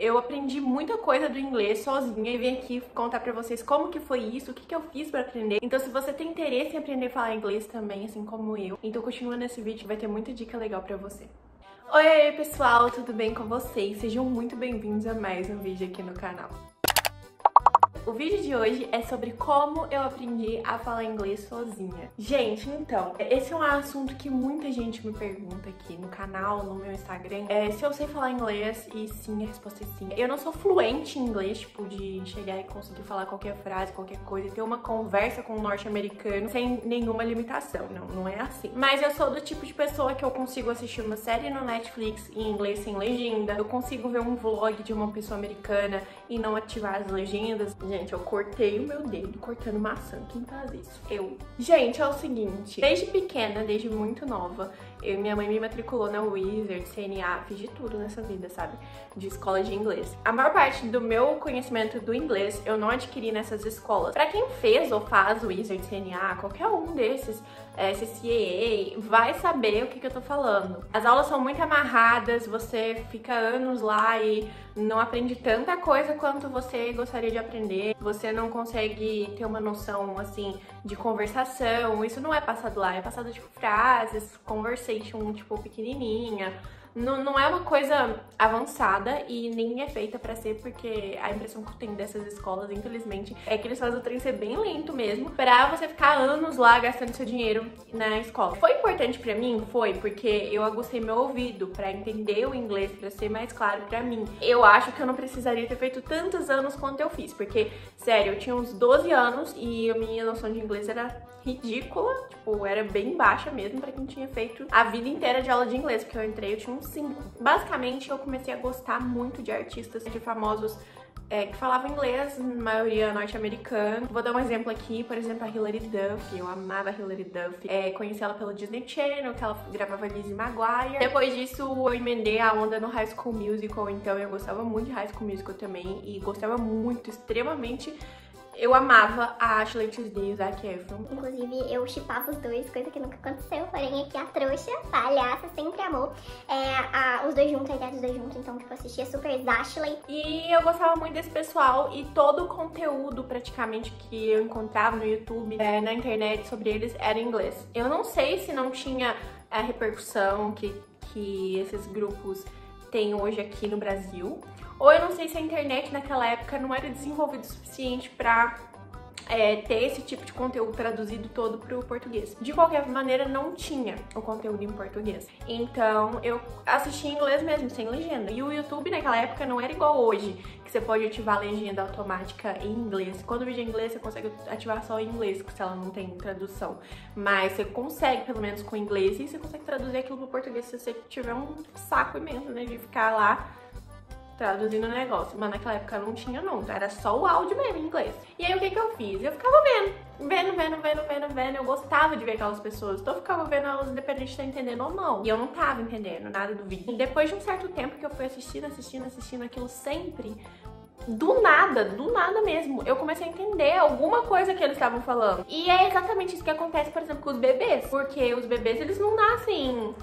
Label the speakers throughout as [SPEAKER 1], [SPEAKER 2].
[SPEAKER 1] eu aprendi muita coisa do inglês sozinha e vim aqui contar pra vocês como que foi isso, o que que eu fiz pra aprender. Então se você tem interesse em aprender a falar inglês também, assim como eu, então continua nesse vídeo que vai ter muita dica legal pra você. Oi pessoal, tudo bem com vocês? Sejam muito bem-vindos a mais um vídeo aqui no canal. O vídeo de hoje é sobre como eu aprendi a falar inglês sozinha. Gente, então, esse é um assunto que muita gente me pergunta aqui no canal, no meu Instagram, se eu sei falar inglês, e sim, a resposta é sim. Eu não sou fluente em inglês, tipo, de chegar e conseguir falar qualquer frase, qualquer coisa, ter uma conversa com um norte-americano sem nenhuma limitação, não é assim. Mas eu sou do tipo de pessoa que eu consigo assistir uma série no Netflix em inglês sem legenda, eu consigo ver um vlog de uma pessoa americana e não ativar as legendas. Gente, eu cortei o meu dedo cortando maçã. Quem faz isso? Eu. Gente, é o seguinte. Desde pequena, desde muito nova, minha mãe me matriculou na Wizard, CNA, fiz de tudo nessa vida, sabe? De escola de inglês. A maior parte do meu conhecimento do inglês eu não adquiri nessas escolas. Pra quem fez ou faz Wizard, CNA, qualquer um desses, CCAA, vai saber o que eu tô falando. As aulas são muito amarradas, você fica anos lá e não aprende tanta coisa quanto você gostaria de aprender. Você não consegue ter uma noção, assim, de conversação. Isso não é passado lá, é passado, tipo, frases, conversation, tipo, pequenininha. Não é uma coisa avançada e nem é feita pra ser, porque a impressão que eu tenho dessas escolas, infelizmente, é que eles fazem o trem ser bem lento mesmo, pra você ficar anos lá gastando seu dinheiro na escola. Foi importante pra mim? Foi, porque eu aguçei meu ouvido pra entender o inglês, pra ser mais claro pra mim. Eu acho que eu não precisaria ter feito tantos anos quanto eu fiz, porque, sério, eu tinha uns 12 anos e a minha noção de inglês era ridícula, tipo, era bem baixa mesmo pra quem tinha feito a vida inteira de aula de inglês, porque eu entrei, eu tinha uns 5. Basicamente, eu comecei a gostar muito de artistas, de famosos que falavam inglês, maioria norte-americano. Vou dar um exemplo aqui, por exemplo, a Hilary Duff. Eu amava a Hilary Duff. Conheci ela pelo Disney Channel, que ela gravava Lizzie McGuire. Depois disso, eu emendei a onda no High School Musical, então eu gostava muito de High School Musical também, e gostava muito, extremamente. Eu amava a Ashley Tisdale e o Zac Efron.
[SPEAKER 2] Inclusive, eu shippava os dois, coisa que nunca aconteceu. Porém, aqui a trouxa, palhaça, sempre amou os dois juntos, a ideia dos dois juntos. Então, tipo, assistia super Ashley.
[SPEAKER 1] E eu gostava muito desse pessoal e todo o conteúdo, praticamente, que eu encontrava no YouTube, na internet, sobre eles, era em inglês. Eu não sei se não tinha a repercussão que esses grupos têm hoje aqui no Brasil. Ou eu não sei se a internet naquela época não era desenvolvida o suficiente pra ter esse tipo de conteúdo traduzido todo pro português. De qualquer maneira, não tinha o conteúdo em português. Então, eu assisti em inglês mesmo, sem legenda. E o YouTube naquela época não era igual hoje, que você pode ativar a legenda automática em inglês. Quando o vídeo é em inglês, você consegue ativar só em inglês, se ela não tem tradução. Mas você consegue, pelo menos com inglês, e você consegue traduzir aquilo pro português se você tiver um saco imenso, né, de ficar lá traduzindo o negócio, mas naquela época não tinha não, era só o áudio mesmo em inglês. E aí o que eu fiz? Eu ficava vendo, eu gostava de ver aquelas pessoas, então eu ficava vendo elas independente de estar entendendo ou não. E eu não tava entendendo nada do vídeo. E depois de um certo tempo que eu fui assistindo aquilo sempre, do nada mesmo, eu comecei a entender alguma coisa que eles estavam falando. E é exatamente isso que acontece, por exemplo, com os bebês, porque os bebês, eles não nascem,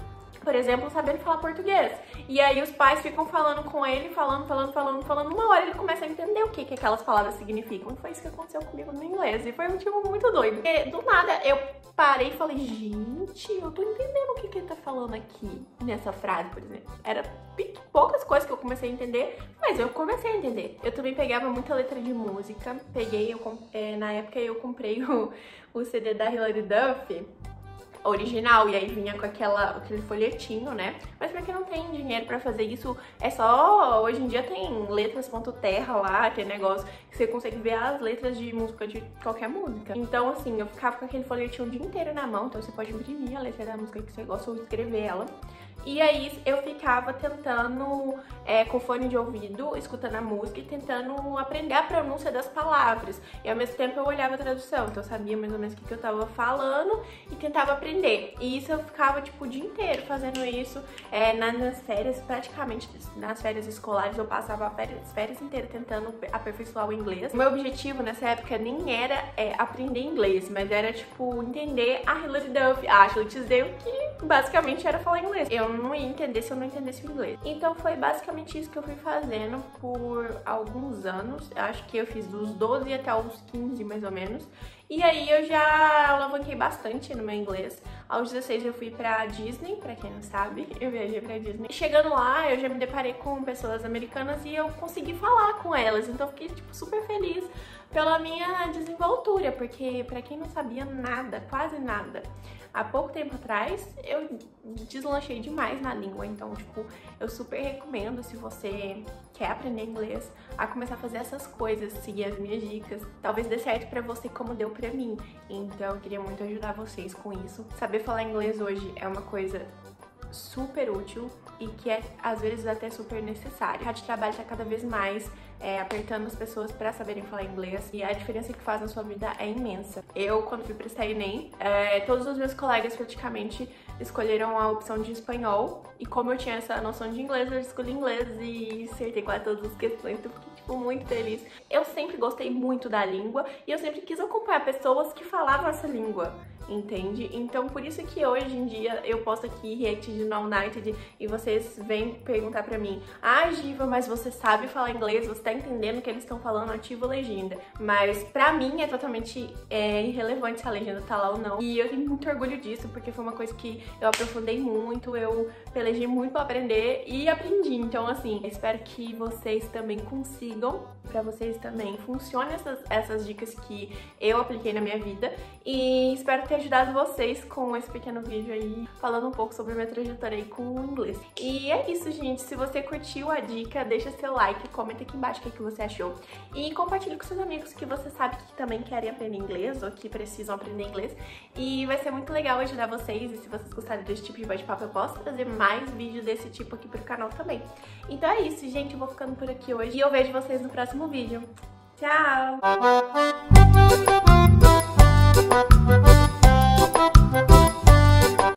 [SPEAKER 1] por exemplo, sabendo falar português. E aí os pais ficam falando com ele, falando. Uma hora ele começa a entender o que aquelas palavras significam. Foi isso que aconteceu comigo no inglês. E foi um tipo muito doido. Porque do nada eu parei e falei, gente, eu tô entendendo o que ele tá falando aqui nessa frase, por exemplo. Era poucas coisas que eu comecei a entender, mas eu comecei a entender. Eu também pegava muita letra de música. Na época eu comprei o CD da Hilary Duff original, e aí vinha com aquele folhetinho, né? Mas pra quem não tem dinheiro pra fazer isso, é só... Hoje em dia tem letras.terra lá, que é negócio que você consegue ver as letras de música de qualquer música. Então, assim, eu ficava com aquele folhetinho o dia inteiro na mão, então você pode imprimir a letra da música que você gosta ou escrever ela. E aí eu ficava tentando, com fone de ouvido, escutando a música e tentando aprender a pronúncia das palavras. E ao mesmo tempo eu olhava a tradução, então eu sabia mais ou menos o que eu tava falando e tentava aprender. E isso eu ficava, tipo, o dia inteiro fazendo isso. Nas férias, praticamente nas férias escolares, eu passava as férias inteiras tentando aperfeiçoar o inglês. O meu objetivo nessa época nem era aprender inglês, mas era, tipo, entender a Hilary Duff, a Ashley Tisdale, que basicamente era falar inglês. Eu eu não ia entender se eu não entendesse o inglês. Então foi basicamente isso que eu fui fazendo por alguns anos. Eu acho que eu fiz dos 12 até os 15, mais ou menos. E aí eu já alavanquei bastante no meu inglês. Aos 16 eu fui pra Disney, pra quem não sabe, eu viajei pra Disney. Chegando lá, eu já me deparei com pessoas americanas e eu consegui falar com elas. Então eu fiquei, tipo, super feliz pela minha desenvoltura, porque pra quem não sabia nada, quase nada, há pouco tempo atrás eu deslanchei demais na língua. Então, tipo, eu super recomendo, se você quer aprender inglês, a começar a fazer essas coisas, seguir as minhas dicas. Talvez dê certo pra você como deu pra mim. Então eu queria muito ajudar vocês com isso. Saber falar inglês hoje é uma coisa super útil e que é, às vezes, até super necessário. O mercado de trabalho está cada vez mais apertando as pessoas para saberem falar inglês e a diferença que faz na sua vida é imensa. Eu, quando fui prestar Enem, todos os meus colegas praticamente escolheram a opção de espanhol e como eu tinha essa noção de inglês, eu escolhi inglês e acertei quase todas as questões, então fiquei, tipo, muito feliz. Eu sempre gostei muito da língua e eu sempre quis acompanhar pessoas que falavam essa língua, entende? Então por isso que hoje em dia eu posto aqui react de No United e vocês vêm perguntar pra mim: ah, Giva, mas você sabe falar inglês? Você tá entendendo o que eles estão falando? Ativa a legenda. Mas pra mim é totalmente irrelevante se a legenda tá lá ou não. E eu tenho muito orgulho disso, porque foi uma coisa que eu aprofundei muito, eu pelejei muito pra aprender e aprendi. Então, assim, espero que vocês também consigam, pra vocês também funcionem essas dicas que eu apliquei na minha vida. E espero ter ajudado vocês com esse pequeno vídeo aí, falando um pouco sobre a minha trajetória aí com o inglês. E é isso, gente. Se você curtiu a dica, deixa seu like, comenta aqui embaixo o que você achou. E compartilhe com seus amigos que você sabe que também querem aprender inglês ou que precisam aprender inglês. E vai ser muito legal ajudar vocês. E se vocês gostarem desse tipo de bate-papo, eu posso trazer mais vídeos desse tipo aqui pro canal também. Então é isso, gente. Eu vou ficando por aqui hoje e eu vejo vocês no próximo vídeo. Tchau!